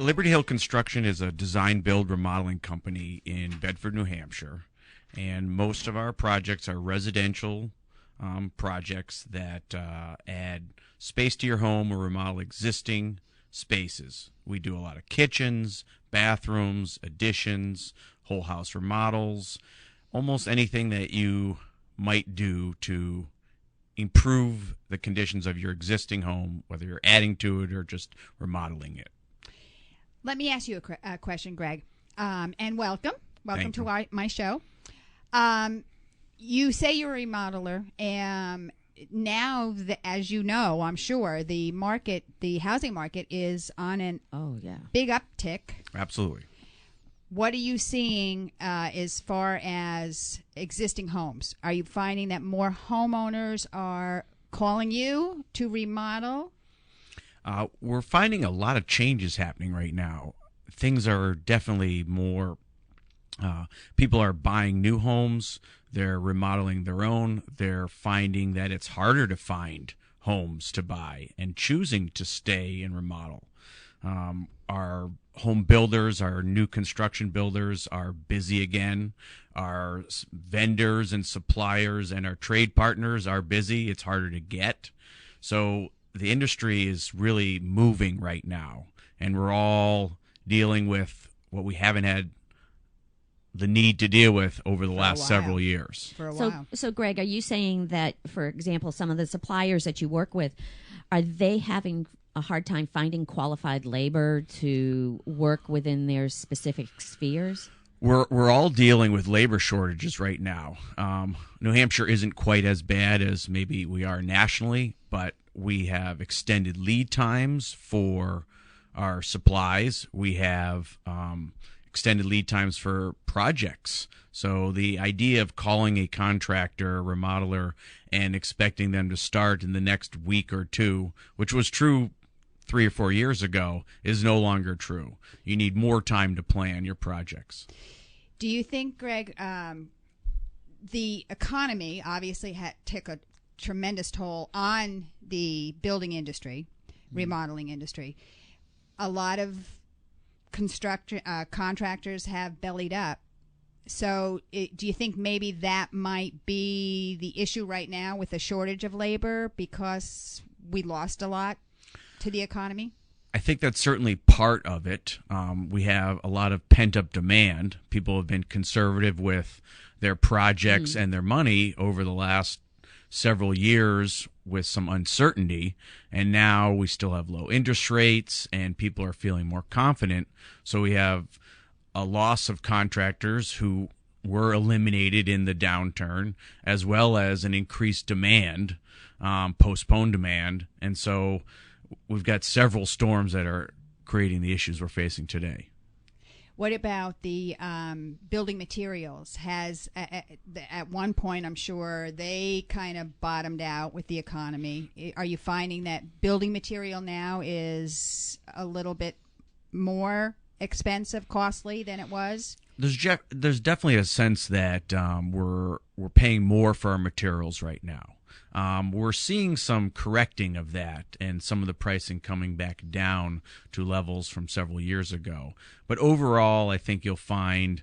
Liberty Hill Construction is a design build remodeling company in Bedford, New Hampshire, and most of our projects are residential projects that add space to your home or remodel existing spaces. We do a lot of kitchens, bathrooms, additions, whole house remodels, almost anything that you might do to improve the conditions of your existing home, whether you're adding to it or just remodeling it. Let me ask you a question, Greg, and welcome to my show. You say you're a remodeler, and now, as you know, I'm sure the housing market is on an big uptick. Absolutely. What are you seeing as far as existing homes? Are you finding that more homeowners are calling you to remodel? We're finding a lot of changes happening right now. Things are definitely more, people are buying new homes. They're remodeling their own. They're finding that it's harder to find homes to buy and choosing to stay and remodel. Our home builders, our new construction builders are busy again. Our vendors and suppliers and our trade partners are busy. It's harder to get. So the industry is really moving right now, and we're all dealing with what we haven't had the need to deal with over the last several years. For a while. So, Greg, are you saying that, for example, some of the suppliers that you work with, are they having a hard time finding qualified labor to work within their specific spheres? We're all dealing with labor shortages right now. New Hampshire isn't quite as bad as maybe we are nationally, but we have extended lead times for our supplies. We have extended lead times for projects. So the idea of calling a contractor, remodeler, and expecting them to start in the next week or two, which was true 3 or 4 years ago, is no longer true. You need more time to plan your projects. Do you think, Greg, the economy obviously took a tremendous toll on the building industry, remodeling industry? A lot of contractors have bellied up. So do you think maybe that might be the issue right now with the shortage of labor because we lost a lot to the economy? I think that's certainly part of it. We have a lot of pent-up demand. People have been conservative with their projects and their money over the last several years with some uncertainty, and now we still have low interest rates and people are feeling more confident. So we have a loss of contractors who were eliminated in the downturn, as well as an increased demand, postponed demand. And so we've got several storms that are creating the issues we're facing today. What about the building materials? At one point, I'm sure they kind of bottomed out with the economy. Are you finding that building material now is a little bit more expensive, costly than it was? There's definitely a sense that we're paying more for our materials right now. We're seeing some correcting of that and some of the pricing coming back down to levels from several years ago. But overall, I think you'll find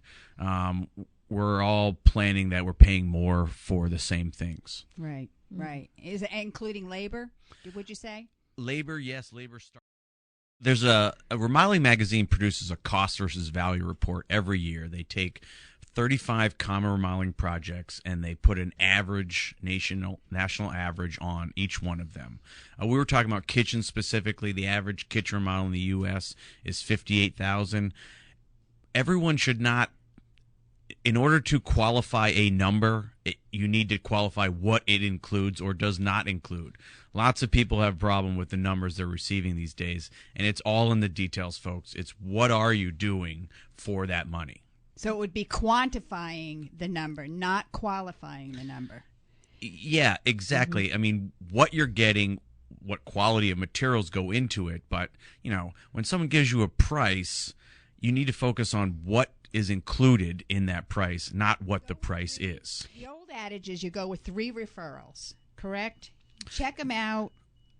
we're all planning that we're paying more for the same things. Right, right. Is it including labor, would you say? Labor, yes. There's a remodeling magazine produces a cost versus value report every year. They take 35 common remodeling projects, and they put an average, national average on each one of them. We were talking about kitchens specifically. The average kitchen remodel in the U.S. is $58,000. Everyone should not, in order to qualify a number, you need to qualify what it includes or does not include. Lots of people have a problem with the numbers they're receiving these days, and it's all in the details, folks. It's what are you doing for that money? So it would be quantifying the number, not qualifying the number. Yeah, exactly. Mm-hmm. I mean, what you're getting, what quality of materials go into it. But, when someone gives you a price, you need to focus on what is included in that price, not what the price is. The old adage is you go with 3 referrals, correct? Check them out.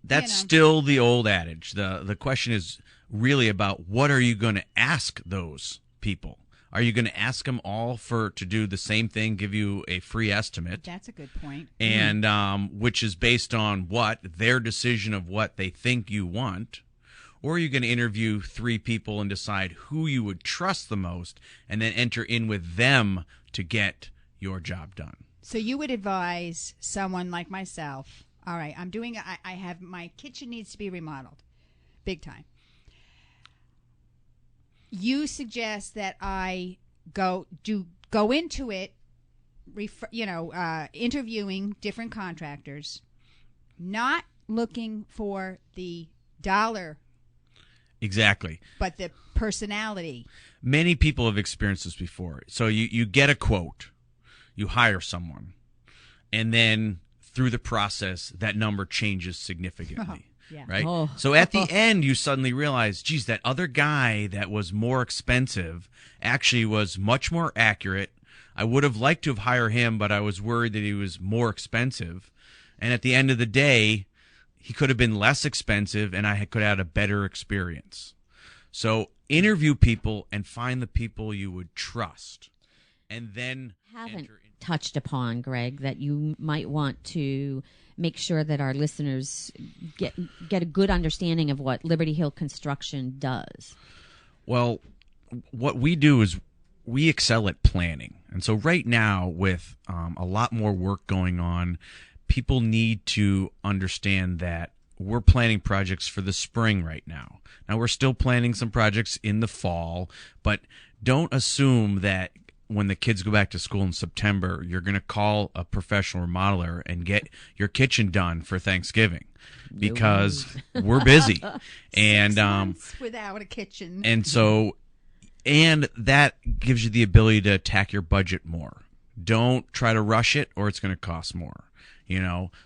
that's you know. still the old adage. The question is really about what are you going to ask those people? Are you going to ask them all to do the same thing, give you a free estimate? That's a good point. And which is based on what? Their decision of what they think you want. Or are you going to interview 3 people and decide who you would trust the most and then enter in with them to get your job done? So you would advise someone like myself, all right, I have, my kitchen needs to be remodeled, big time. You suggest that I go into it, interviewing different contractors, not looking for the dollar. Exactly. But the personality. Many people have experienced this before. So you get a quote, you hire someone, and then through the process, that number changes significantly. Yeah. Right? Oh. So at the end, you suddenly realize, geez, that other guy that was more expensive actually was much more accurate. I would have liked to have hired him, but I was worried that he was more expensive. And at the end of the day, he could have been less expensive, and I could have had a better experience. So interview people and find the people you would trust. And then touched upon, Greg, that you might want to make sure that our listeners get a good understanding of what Liberty Hill Construction does. Well, what we do is we excel at planning. And so right now, with a lot more work going on, people need to understand that we're planning projects for the spring right now. Now, we're still planning some projects in the fall, but don't assume that when the kids go back to school in September, you're going to call a professional remodeler and get your kitchen done for Thanksgiving, because we're busy. And 6 months without a kitchen. And that gives you the ability to attack your budget more. Don't try to rush it, or it's going to cost more.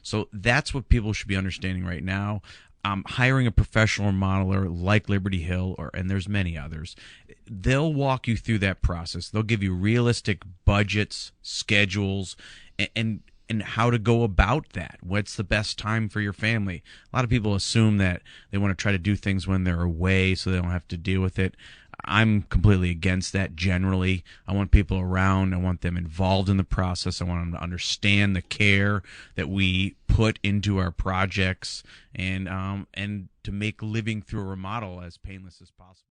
So that's what people should be understanding right now. Hiring a professional remodeler like Liberty Hill, and there's many others, they'll walk you through that process. They'll give you realistic budgets, schedules, and how to go about that. What's the best time for your family? A lot of people assume that they want to try to do things when they're away so they don't have to deal with it. I'm completely against that generally. I want people around. I want them involved in the process. I want them to understand the care that we put into our projects, and to make living through a remodel as painless as possible.